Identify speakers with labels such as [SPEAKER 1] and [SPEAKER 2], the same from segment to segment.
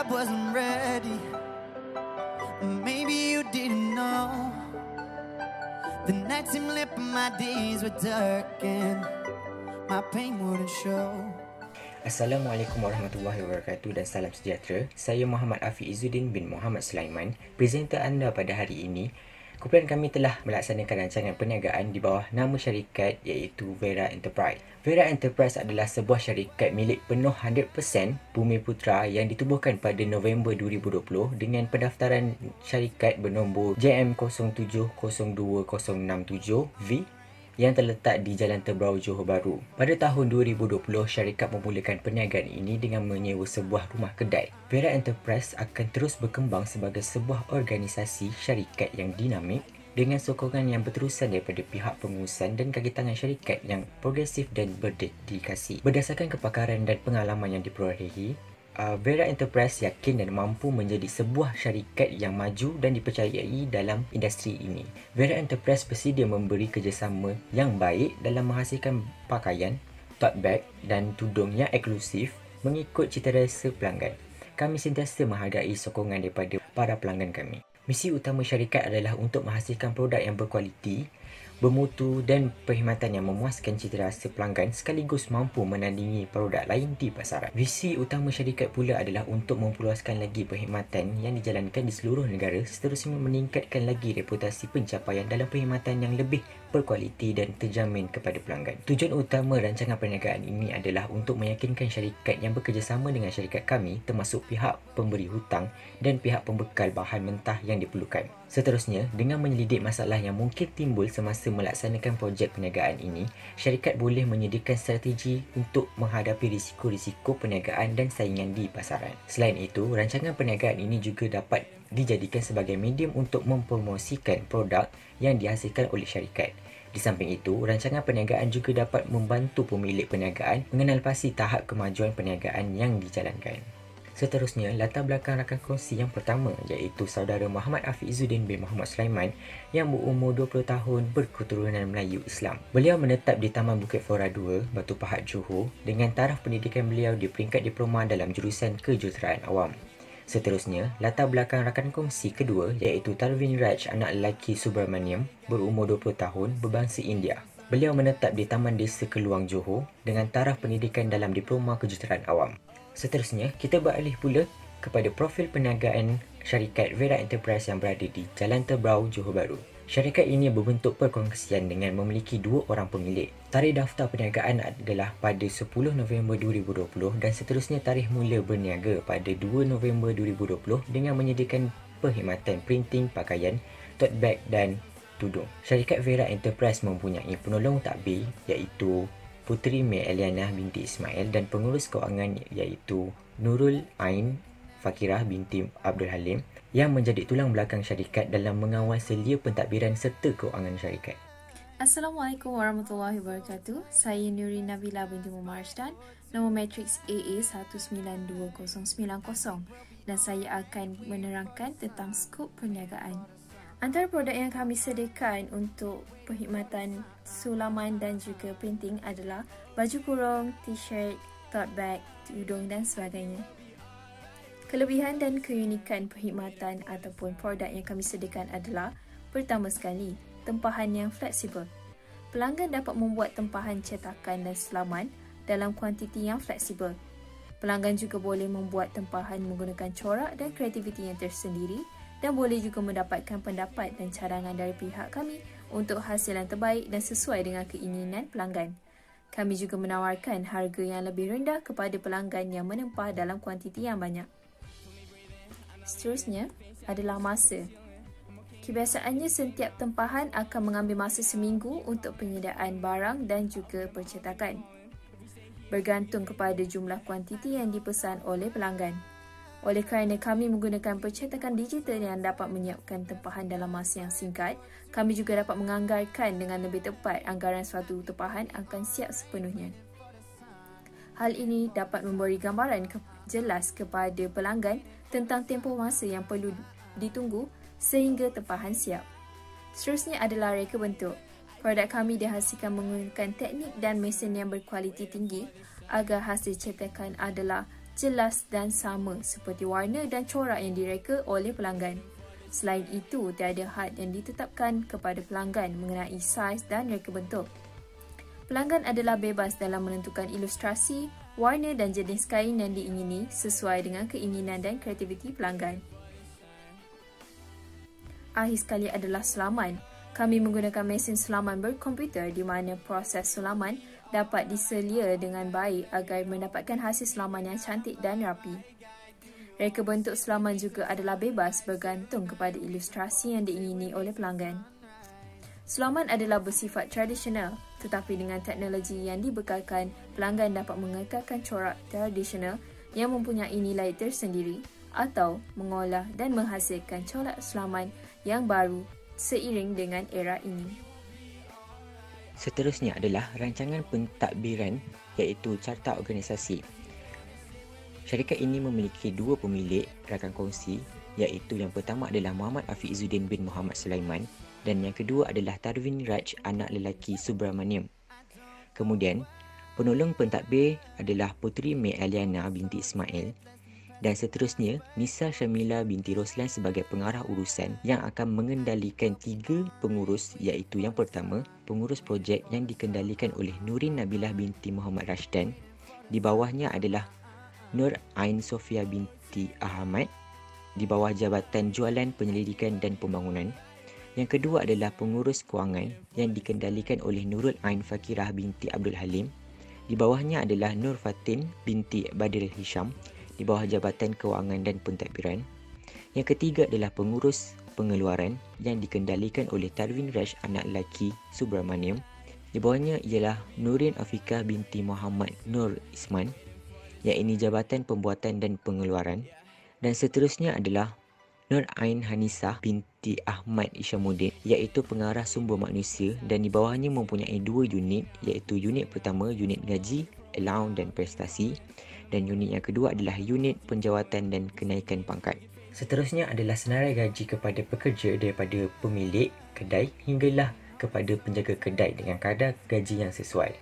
[SPEAKER 1] I wasn't ready. Maybe you didn't know. The nights seemed lit, but my days were dark and my pain wouldn't show.
[SPEAKER 2] Assalamualaikum warahmatullahi wabarakatuh dan salam sejahtera. Saya Muhammad Afiq Izzuddin bin Muhammad Sulaiman, presenter anda pada hari ini. Kumpulan kami telah melaksanakan rancangan perniagaan di bawah nama syarikat iaitu Vera Enterprise. Vera Enterprise adalah sebuah syarikat milik penuh 100% Bumiputra yang ditubuhkan pada November 2020 dengan pendaftaran syarikat bernombor JM07020067V yang terletak di Jalan Terberau, Johor Bahru. Pada tahun 2020, syarikat memulakan perniagaan ini dengan menyewa sebuah rumah kedai. Vera Enterprise akan terus berkembang sebagai sebuah organisasi syarikat yang dinamik dengan sokongan yang berterusan daripada pihak pengurusan dan kaki tangan syarikat yang progresif dan berdedikasi. Berdasarkan kepakaran dan pengalaman yang diperolehi, Vera Enterprise yakin dan mampu menjadi sebuah syarikat yang maju dan dipercayai dalam industri ini. Vera Enterprise bersedia memberi kerjasama yang baik dalam menghasilkan pakaian, tote bag dan tudung yang eksklusif mengikut citarasa pelanggan. Kami sentiasa menghargai sokongan daripada para pelanggan kami. Misi utama syarikat adalah untuk menghasilkan produk yang berkualiti, bermutu dan perkhidmatan yang memuaskan citarasa pelanggan sekaligus mampu menandingi produk lain di pasaran. Visi utama syarikat pula adalah untuk memperluaskan lagi perkhidmatan yang dijalankan di seluruh negara seterusnya meningkatkan lagi reputasi pencapaian dalam perkhidmatan yang lebih berkualiti dan terjamin kepada pelanggan. Tujuan utama rancangan perniagaan ini adalah untuk meyakinkan syarikat yang bekerjasama dengan syarikat kami termasuk pihak pemberi hutang dan pihak pembekal bahan mentah yang diperlukan. Seterusnya, dengan menyelidik masalah yang mungkin timbul semasa melaksanakan projek perniagaan ini, syarikat boleh menyediakan strategi untuk menghadapi risiko-risiko perniagaan dan saingan di pasaran. Selain itu, rancangan perniagaan ini juga dapat dijadikan sebagai medium untuk mempromosikan produk yang dihasilkan oleh syarikat. Di samping itu, rancangan perniagaan juga dapat membantu pemilik perniagaan mengenalpasti tahap kemajuan perniagaan yang dijalankan. Seterusnya, latar belakang rakan kongsi yang pertama iaitu saudara Muhammad Afiq Izzuddin bin Muhammad Sulaiman yang berumur 20 tahun berketurunan Melayu Islam. Beliau menetap di Taman Bukit Fora 2, Batu Pahat, Johor dengan taraf pendidikan beliau di peringkat diploma dalam jurusan Kejuruteraan Awam. Seterusnya, latar belakang rakan kongsi kedua iaitu Tarvin Raj, anak lelaki Subramaniam, berumur 20 tahun, berbangsa India. Beliau menetap di Taman Desa Keluang, Johor dengan taraf pendidikan dalam diploma Kejuruteraan Awam. Seterusnya, kita beralih pula kepada profil perniagaan syarikat Vera Enterprise yang berada di Jalan Terberau, Johor Bahru. Syarikat ini berbentuk perkongsian dengan memiliki 2 orang pemilik. Tarikh daftar perniagaan adalah pada 10 November 2020 dan seterusnya tarikh mula berniaga pada 2 November 2020 dengan menyediakan perkhidmatan printing pakaian, tote bag dan tudung. Syarikat Vera Enterprise mempunyai penolong takbir iaitu Puteri Mei Eliana binti Ismail dan pengurus kewangan iaitu Nurul Ain Fakirah binti Abdul Halim yang menjadi tulang belakang syarikat dalam mengawal selia pentadbiran serta kewangan syarikat.
[SPEAKER 3] Assalamualaikum warahmatullahi wabarakatuh. Saya Nuri Nabila binti Muhammad Arsdan, nombor matriks AA 192090 dan saya akan menerangkan tentang skop perniagaan. Antara produk yang kami sediakan untuk perkhidmatan sulaman dan juga printing adalah baju kurung, t-shirt, tote bag, tudung dan sebagainya. Kelebihan dan keunikan perkhidmatan ataupun produk yang kami sediakan adalah pertama sekali, tempahan yang fleksibel. Pelanggan dapat membuat tempahan cetakan dan sulaman dalam kuantiti yang fleksibel. Pelanggan juga boleh membuat tempahan menggunakan corak dan kreativiti yang tersendiri dan boleh juga mendapatkan pendapat dan cadangan dari pihak kami untuk hasil yang terbaik dan sesuai dengan keinginan pelanggan. Kami juga menawarkan harga yang lebih rendah kepada pelanggan yang menempah dalam kuantiti yang banyak. Seterusnya adalah masa. Kebiasaannya setiap tempahan akan mengambil masa seminggu untuk penyediaan barang dan juga percetakan, bergantung kepada jumlah kuantiti yang dipesan oleh pelanggan. Oleh kerana kami menggunakan percetakan digital yang dapat menyiapkan tempahan dalam masa yang singkat, kami juga dapat menganggarkan dengan lebih tepat anggaran suatu tempahan akan siap sepenuhnya. Hal ini dapat memberi gambaran jelas kepada pelanggan tentang tempoh masa yang perlu ditunggu sehingga tempahan siap. Seterusnya adalah reka bentuk. Produk kami dihasilkan menggunakan teknik dan mesin yang berkualiti tinggi agar hasil cetakan adalah jelas dan sama seperti warna dan corak yang direka oleh pelanggan. Selain itu, tiada had yang ditetapkan kepada pelanggan mengenai saiz dan reka bentuk. Pelanggan adalah bebas dalam menentukan ilustrasi, warna dan jenis kain yang diingini sesuai dengan keinginan dan kreativiti pelanggan. Akhir sekali adalah sulaman. Kami menggunakan mesin sulaman berkomputer di mana proses sulaman dapat diselia dengan baik agar mendapatkan hasil sulaman yang cantik dan rapi. Reka bentuk sulaman juga adalah bebas bergantung kepada ilustrasi yang diingini oleh pelanggan. Sulaman adalah bersifat tradisional, tetapi dengan teknologi yang dibekalkan, pelanggan dapat mengekalkan corak tradisional yang mempunyai nilai tersendiri atau mengolah dan menghasilkan corak sulaman yang baru seiring dengan era ini.
[SPEAKER 2] Seterusnya adalah rancangan pentadbiran iaitu Carta Organisasi. Syarikat ini memiliki dua pemilik rakan kongsi iaitu yang pertama adalah Muhammad Afiq Izzuddin bin Muhammad Sulaiman dan yang kedua adalah Tarwin Raj anak lelaki Subramaniam. Kemudian, penolong pentadbir adalah Puteri Mek Aliana binti Ismail dan seterusnya Nisa Syamila binti Roslan sebagai pengarah urusan yang akan mengendalikan 3 pengurus iaitu yang pertama, pengurus projek yang dikendalikan oleh Nurin Nabilah binti Muhammad Rashdan. Di bawahnya adalah Nur Ain Sofia binti Ahmad di bawah Jabatan Jualan Penyelidikan dan Pembangunan. Yang kedua adalah pengurus kewangan yang dikendalikan oleh Nurul Ain Fakirah binti Abdul Halim. Di bawahnya adalah Nur Fatin binti Badril Hisham di bawah Jabatan Kewangan dan Pentadbiran. Yang ketiga adalah pengurus pengeluaran yang dikendalikan oleh Tarwin Raj anak lelaki Subramaniam. Di bawahnya ialah Nurin Afika binti Muhammad Nur Isman yang ini Jabatan Pembuatan dan Pengeluaran. Dan seterusnya adalah Nur Ain Hanisah binti Ahmad Isyamuddin iaitu pengarah sumber manusia dan di bawahnya mempunyai 2 unit iaitu unit pertama unit gaji, allowance dan prestasi dan unit yang kedua adalah unit penjawatan dan kenaikan pangkat. Seterusnya adalah senarai gaji kepada pekerja daripada pemilik kedai hinggalah kepada penjaga kedai dengan kadar gaji yang sesuai.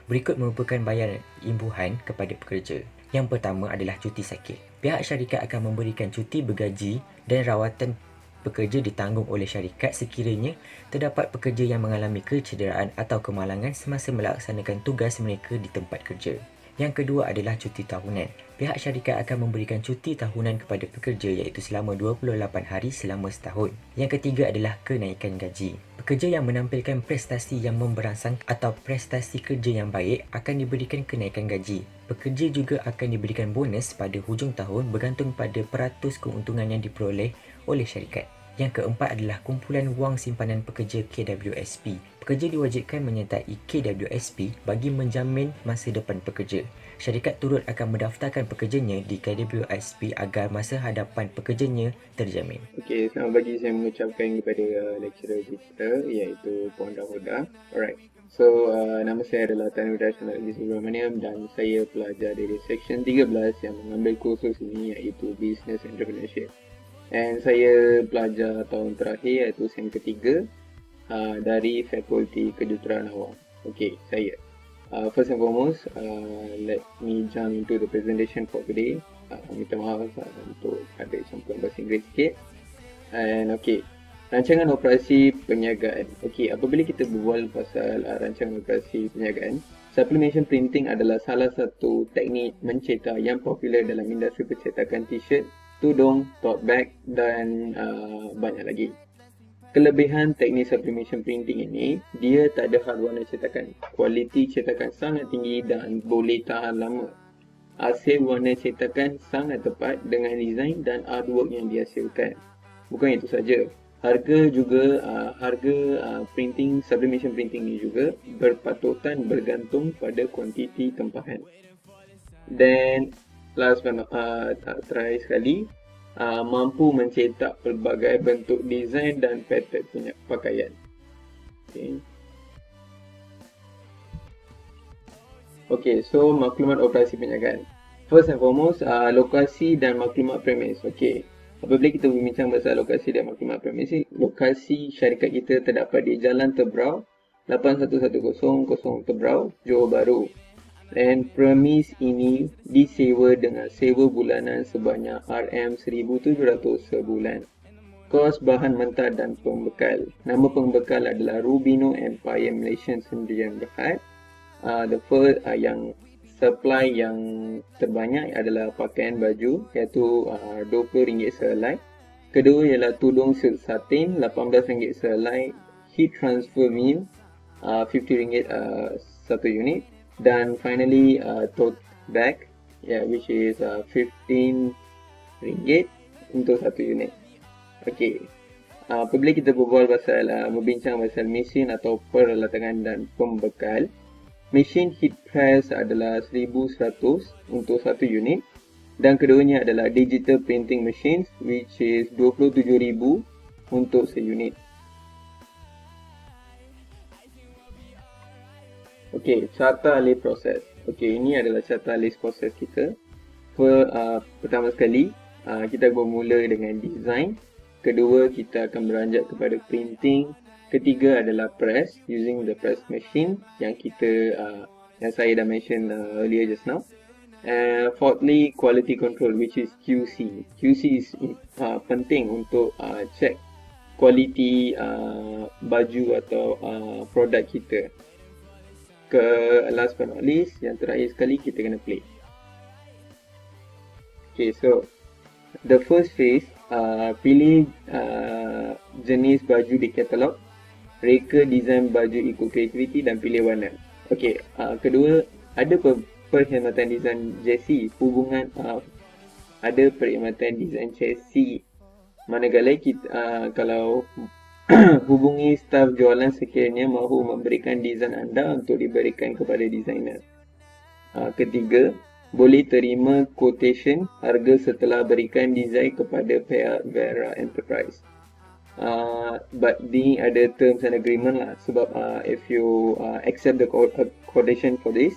[SPEAKER 2] Berikut merupakan bayaran imbuhan kepada pekerja. Yang pertama adalah cuti sakit. Pihak syarikat akan memberikan cuti bergaji dan rawatan pekerja ditanggung oleh syarikat sekiranya terdapat pekerja yang mengalami kecederaan atau kemalangan semasa melaksanakan tugas mereka di tempat kerja. Yang kedua adalah cuti tahunan. Pihak syarikat akan memberikan cuti tahunan kepada pekerja iaitu selama 28 hari selama setahun. Yang ketiga adalah kenaikan gaji. Pekerja yang menampilkan prestasi yang memberangsang atau prestasi kerja yang baik akan diberikan kenaikan gaji. Pekerja juga akan diberikan bonus pada hujung tahun bergantung pada peratus keuntungan yang diperoleh oleh syarikat. Yang keempat adalah kumpulan wang simpanan pekerja KWSP. Pekerja diwajibkan menyertai KWSP bagi menjamin masa depan pekerja. Syarikat turut akan mendaftarkan pekerjanya di KWSP agar masa hadapan pekerjanya terjamin.
[SPEAKER 4] Okey, selamat pagi. Saya mengucapkan kepada lecturer kita iaitu Puan Dahoda. Alright. So, nama saya adalah Tan Raj Subramaniam dan saya pelajar dari Section 13 yang mengambil kursus ini iaitu Business Entrepreneurship. Dan saya pelajar tahun terakhir iaitu SEM ketiga dari Fakulti Kejuruteraan Awam. Okey, saya. First and foremost, let me jump into the presentation for today. Minta maaf untuk ada campuran bahasa Inggeris sikit. And okey, rancangan operasi perniagaan. Okey, apabila kita berbual pasal rancangan operasi perniagaan, sublimation printing adalah salah satu teknik mencetak yang popular dalam industri percetakan t-shirt, tudung, tote bag dan banyak lagi. Kelebihan teknik sublimation printing ini, dia tak ada had warna cetakan. Kualiti cetakan sangat tinggi dan boleh tahan lama. Hasil warna cetakan sangat tepat dengan design dan artwork yang dihasilkan. Bukan itu saja, harga printing sublimation printing ini juga berpatutan bergantung pada kuantiti tempahan. Dan last but not terakhir sekali, mampu mencetak pelbagai bentuk desain dan pattern punya pakaian. Okay, so maklumat operasi perniagaan. First and foremost, lokasi dan maklumat premis. Okay, apabila kita berbincang pasal lokasi dan maklumat premis, lokasi syarikat kita terdapat di Jalan Tebrau 8110 Tebrau, Johor Bahru. Dan premis ini disewa dengan sewa bulanan sebanyak RM1,700 sebulan. Kos bahan mentah dan pembekal. Nama pembekal adalah Rubino Empire Malaysian Sdn Bhd. Yang supply yang terbanyak adalah pakaian baju, iaitu RM20 sehelai. Kedua ialah tudung silk satin RM18 sehelai. Heat transfer meal RM50 satu unit. Dan finally tote bag, which is RM15 untuk satu unit. Okey. Apabila kita membincang pasal mesin atau peralatan dan pembekal, mesin heat press adalah RM1,100 untuk satu unit, dan keduanya adalah digital printing machines, which is RM27,000 untuk seunit. Okey, carta alih proses. Okey, ini adalah carta alih proses kita. Pertama sekali, kita bermula dengan design. Kedua, kita akan beranjak kepada printing. Ketiga adalah press, using the press machine yang saya dah mention earlier just now. Fourthly, quality control, which is QC. QC is penting untuk check kualiti baju atau produk kita. Last but not least, yang terakhir sekali, kita kena play. Okay, so the first phase, pilih jenis baju di katalog, reka design baju ikut kreativiti dan pilih warna. Okay, kedua, ada perkhidmatan design jersey, ada perkhidmatan design chassis. Manakala kita kalau hubungi staf jualan sekiranya mahu memberikan desain anda untuk diberikan kepada designer. Ketiga, boleh terima quotation harga setelah berikan desain kepada pihak Vera Enterprise. But ini ada terms and agreement lah, sebab if you accept the quotation for this,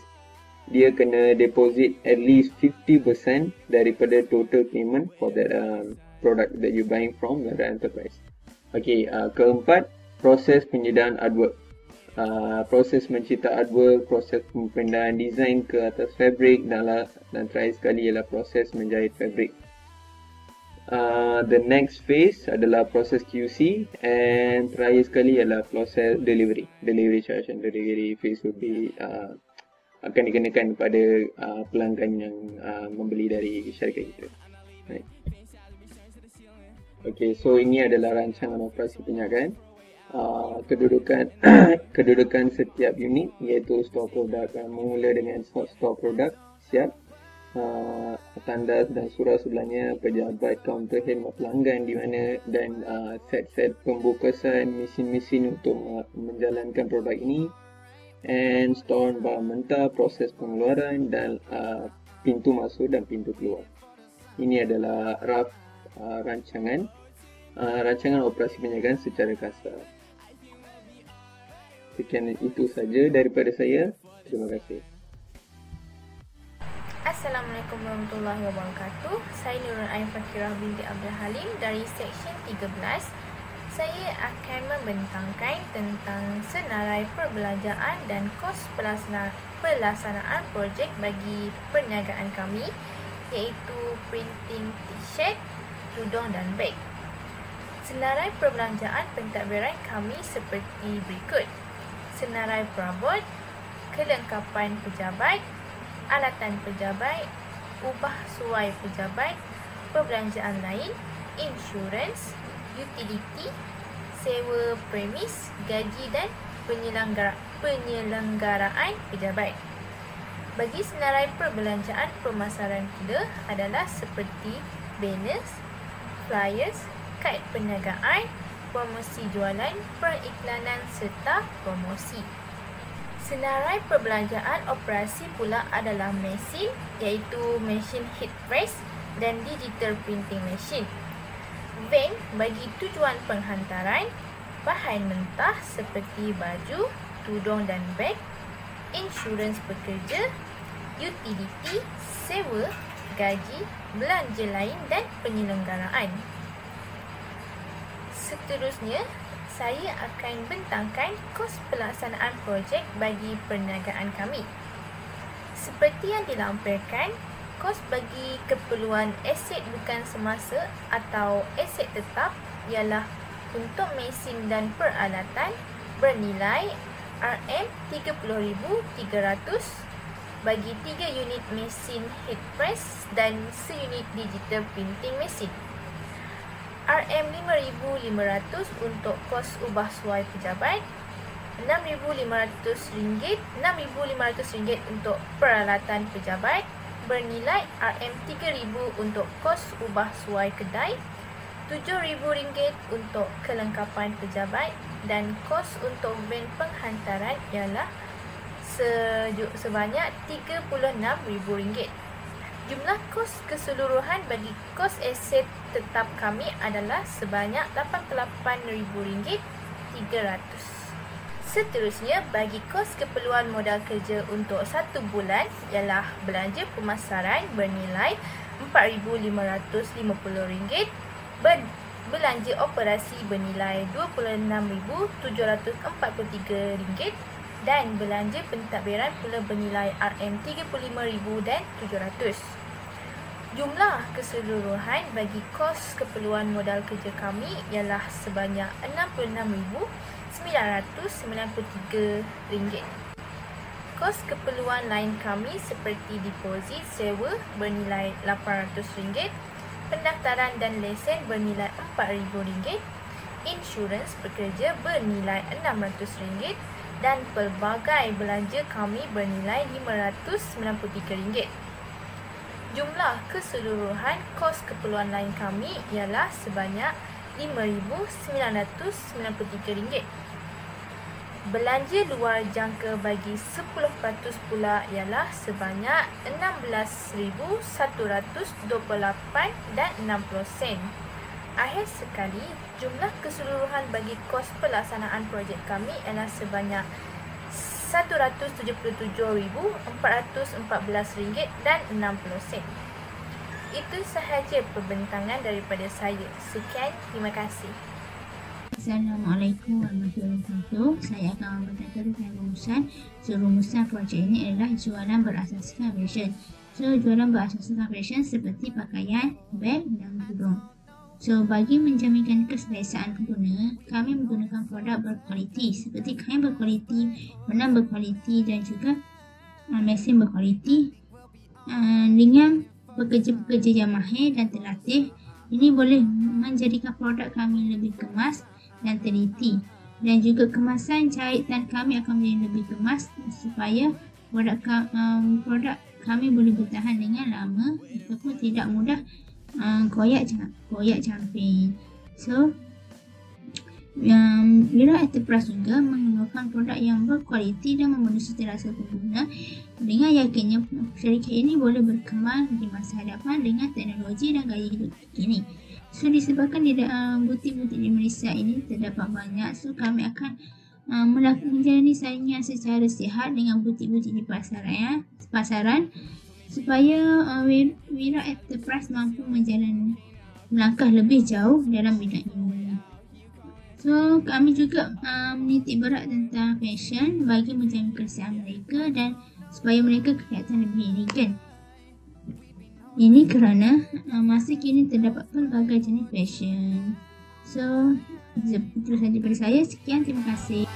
[SPEAKER 4] dia kena deposit at least 50% daripada total payment for that product that you buying from Vera Enterprise. Okey, keempat, proses penyediaan artwork. Proses mencipta artwork, proses pemindaian design ke atas fabrik, dan terakhir sekali ialah proses menjahit fabrik. The next phase adalah proses QC, and terakhir sekali ialah proses delivery. Delivery charge and delivery fees will be akan dikenakan kepada pelanggan yang membeli dari syarikat kita. Right. Okay, so ini adalah rancangan operasi perniagaan. Kedudukan setiap unit, iaitu store produk, memula dengan store produk siap, tandas dan surau sebelahnya, pejabat, kaunter khidmat pelanggan di mana, dan set-set pembukasan mesin-mesin untuk menjalankan produk ini, and store bahan mentah, proses pengeluaran, dan pintu masuk dan pintu keluar. Ini adalah rough rancangan operasi perniagaan secara kasar. Sekian itu saja daripada saya. Terima kasih.
[SPEAKER 3] Assalamualaikum warahmatullahi wabarakatuh. Saya Nurul Ain Fakirah binti Abdul Halim dari Seksyen 13. Saya akan membentangkan tentang senarai perbelanjaan dan kos pelaksanaan projek bagi perniagaan kami, iaitu printing t-shirt, tudung dan beg. Senarai perbelanjaan pentadbiran kami seperti berikut: senarai perabot, kelengkapan pejabat, alatan pejabat, ubah suai pejabat, perbelanjaan lain, insurans, utiliti, sewa premis, gaji dan penyelenggaraan pejabat. Bagi senarai perbelanjaan, pemasaran kita adalah seperti banners, flyers, kad perniagaan, promosi jualan, periklanan serta promosi. Senarai perbelanjaan operasi pula adalah mesin, iaitu mesin heat press dan digital printing machine. Van bagi tujuan penghantaran, bahan mentah seperti baju, tudung dan beg, insurans pekerja, utiliti, sewa, gaji, belanja lain dan penyelenggaraan. Seterusnya, saya akan bentangkan kos pelaksanaan projek bagi perniagaan kami. Seperti yang dilampirkan, kos bagi keperluan aset bukan semasa atau aset tetap ialah untuk mesin dan peralatan bernilai RM30,300 bagi 3 unit mesin heat press dan seunit digital printing mesin. RM5,500 untuk kos ubah suai pejabat, RM6,500 untuk peralatan pejabat bernilai RM3,000 untuk kos ubah suai kedai, RM7,000 untuk kelengkapan pejabat dan kos untuk van penghantaran ialah sebanyak RM36,000. Jumlah kos keseluruhan bagi kos aset tetap kami adalah sebanyak RM88,300. Seterusnya, bagi kos keperluan modal kerja untuk 1 bulan ialah belanja pemasaran bernilai RM4,550, belanja operasi bernilai RM26,743 dan belanja pentadbiran pula bernilai RM35,700. Jumlah keseluruhan bagi kos keperluan modal kerja kami ialah sebanyak RM66,993. Kos keperluan lain kami seperti deposit sewa bernilai RM800, pendaftaran dan lesen bernilai RM4,000, insurans pekerja bernilai RM600 dan pelbagai belanja kami bernilai RM593. Jumlah keseluruhan kos keperluan lain kami ialah sebanyak RM5,993. Belanja luar jangka bagi 10% pula ialah sebanyak RM16,128 dan 60 sen. Akhir sekali, jumlah keseluruhan bagi kos pelaksanaan projek kami ialah sebanyak RM177,414 dan 60 sen. Itu sahaja perbentangan daripada saya. Sekian, terima kasih.
[SPEAKER 5] Assalamualaikum warahmatullahi wabarakatuh. Saya akan membacakan rumusan. Rumusan projek ini adalah jualan berasaskan fashion. Jualan berasaskan fashion seperti pakaian, beg dan tudung. Bagi menjaminkan keselesaan pengguna, kami menggunakan produk berkualiti seperti kain berkualiti, benang berkualiti dan juga mesin berkualiti dengan pekerja-pekerja yang mahir dan terlatih. Ini boleh menjadikan produk kami lebih kemas dan teliti, dan juga kemasan jahitan kami akan menjadi lebih kemas supaya produk kami boleh bertahan dengan lama ataupun tidak mudah koyak camping. Wira Enterprise juga mengeluarkan produk yang berkualiti dan memenuhi selera pengguna. Dengan yakinnya, syarikat ini boleh berkembang di masa hadapan dengan teknologi dan gaya hidup terkini. Disebabkan di butik-butik di Malaysia ini terdapat banyak, kami akan menjalani saingan secara sihat dengan butik-butik di pasaran supaya Wira Enterprise mampu melangkah lebih jauh dalam bidang ini. Kami juga menitik berat tentang fashion bagi menjamin keselesaan mereka dan supaya mereka kelihatan lebih elegan. Ini kerana masa kini terdapat pelbagai jenis fashion. Itu sahaja daripada saya. Sekian, terima kasih.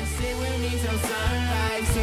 [SPEAKER 1] Sit with me till sunrise,